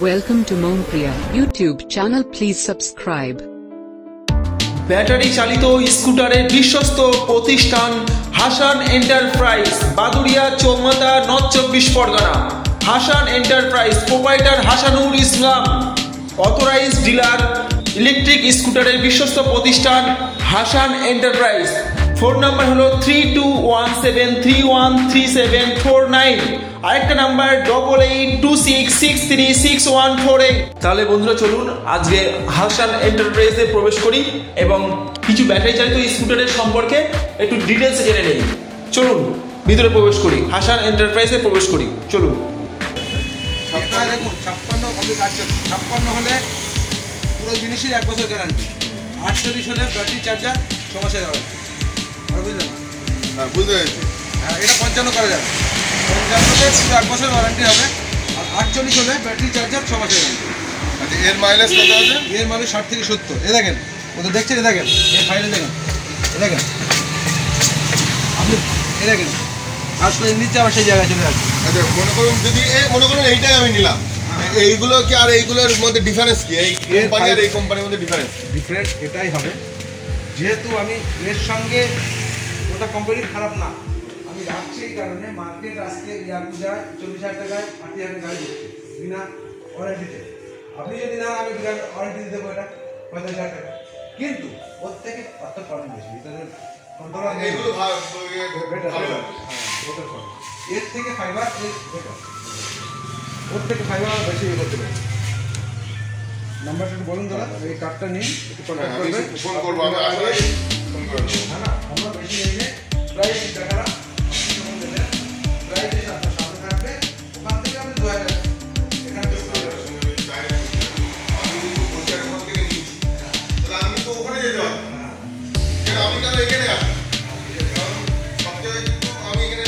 Welcome to Mompriya YouTube channel. Please subscribe. Battery চালিত স্কুটারের বিশ্বস্ত প্রতিষ্ঠান Hasan enterprise, Baduria, Chowmatha, north 24 Pargana. Hasan enterprise, proprietor Hasanul Islam, authorised dealer electric স্কুটারের বিশ্বস্ত প্রতিষ্ঠান হাসান এন্টারপ্রাইজ। ফোন নাম্বার হলো 3217313749, আরেকটা নাম্বার 8826636148। তাহলে বন্ধুরা চলুন আজকে হাসান এন্টারপ্রাইজে প্রবেশ করি এবং কিছু ব্যাটারি চালিত স্কুটারের সম্পর্কে একটু ডিটেলসে জেনে নেই। চলুন ভিতরে প্রবেশ করি, হাসান এন্টারপ্রাইজে প্রবেশ করি, চলুন। দেখুন 56 হলে পুরো জিনিসের 1 বছর গ্যারান্টি, 48 হলে ব্যাটারি চার্জার 6 মাসের গ্যারান্টি। বুঝলেন? হ্যাঁ, বুঝতে পেরেছি। হ্যাঁ, এটা 55 করা যাবে, 55 পুরো 1 বছর ওয়ারেন্টি হবে, আর 48 হলে ব্যাটারি চার্জার 6 মাসের গ্যারান্টি। আচ্ছা, এর মাইলেজ কত আছে? এর মাইলেজ 60 থেকে 70। এ দেখেন, ওদের দেখছেন, এ দেখেন, এই ফাইলে দেখেন, এ দেখেন, আপনি এ দেখেন, আসলে নিচে আবার সেই জায়গায় চলে আসবে। আচ্ছা, মনে করুন এইটাই আমি নিলাম, এইগুলো কি আর এইগুলোর মধ্যে ডিফারেন্স কি? এই কোম্পানি আর এই কোম্পানির মধ্যে ডিফারেন্স এটাই হবে, যেহেতু আমি এর সঙ্গে ওটা কোম্পানি খারাপ না, আমি রাখছি এই কারণে মার্কেট আজকে ইয়াকুজায় 40,000 টাকায় 80,000 গাড়ি দিচ্ছে বিনা ওয়ারেন্টিতে। আপনি যদি না, আমি বিনা ওয়ারেন্টি দিতে দেবো এটা 50,000 টাকা, কিন্তু ওর থেকে অত কম বেশি। এটাদের কন্ট্রোলার এইগুলো এর থেকে ফাইবার বেটার, ওর থেকে ফাইবার বেশি করতে পারে। নাম্বারটা একটু বলুন দাদা, এই কার্ডটা নিন, একটু কন্ট্যাক্ট করবেন। ফোন করবো আমি, আসলে ফোন করে দেবো। না না, আমরা বেশি নেই যে প্রাইস টাকাটা যখন দেবেন, প্রাইস আপনার সাথে থাকবে, ওখান থেকে আপনি 2000 এখান থেকে আমি তো ওখানে যেতে হবে, আমি কেন এখানে আসি? আমি এখানে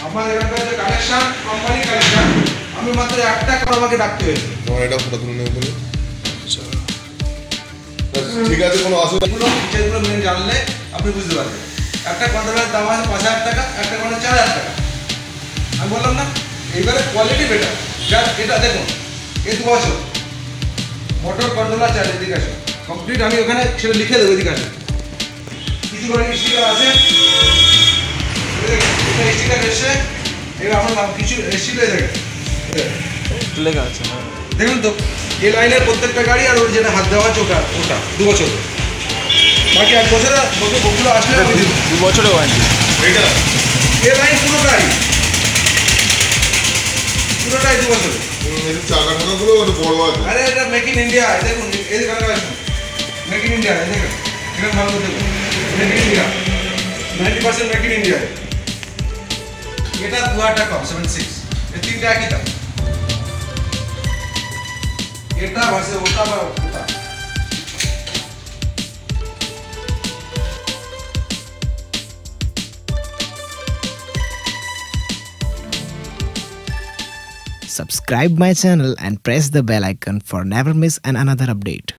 আমার এখানকার যে কানেকশন, কোম্পানি কানেকশন, আমি মাত্র একটা করে আমাকে ডাকতে হয়েছে। তোমার এটা ফটো তুলে নেবো। ঠিক আছে, কোনো অসুবিধা এগুলো ফিচারগুলো মেনে জানলে আপনি বুঝতে পারবেন। একটা কন্ট্রোলারের দাম আছে 5,000 টাকা, একটা কন্ট্রোলার 4,000 টাকা। আমি বললাম না, এইবারে কোয়ালিটি বেটার। যার এটা দেখুন, এই 2 বছর মোটর কন্ট্রোলার চার্জ, এদিকে আসে কমপ্লিট, আমি ওখানে সেটা লিখে দেবো, এদিকে আসে কিছু করে স্টিকার আছে, এটা স্টিকার এসে, এবার আমার নাম কিছু স্টিকার দেখেন লেখা আছে। দেখুন তো, এই লাইনের প্রত্যেকটা গাড়ি আর ওর যেটা হাত দেওয়া আছে ওটা 2 বছর, বাকি 1 বছর ওগুলো আসলে আমি দিব 2 বছরের ওয়ারেন্টি। এটা এই লাইন পুরোটাই 2 বছর। চাকা টাকাগুলো একটু বড় আছে। আরে এটা মেক ইন ইন্ডিয়া, দেখুন এই কালার আছে, মেক ইন ইন্ডিয়া, দেখেন এখানে ভালো করে দেখুন, make in India, 90% make in India. এটা 2,000 টাকা, 76, এই তিনটা একই দাম, এটা ভার্সে ওটা বা ওটা। Subscribe my channel and press the bell icon for never miss another update.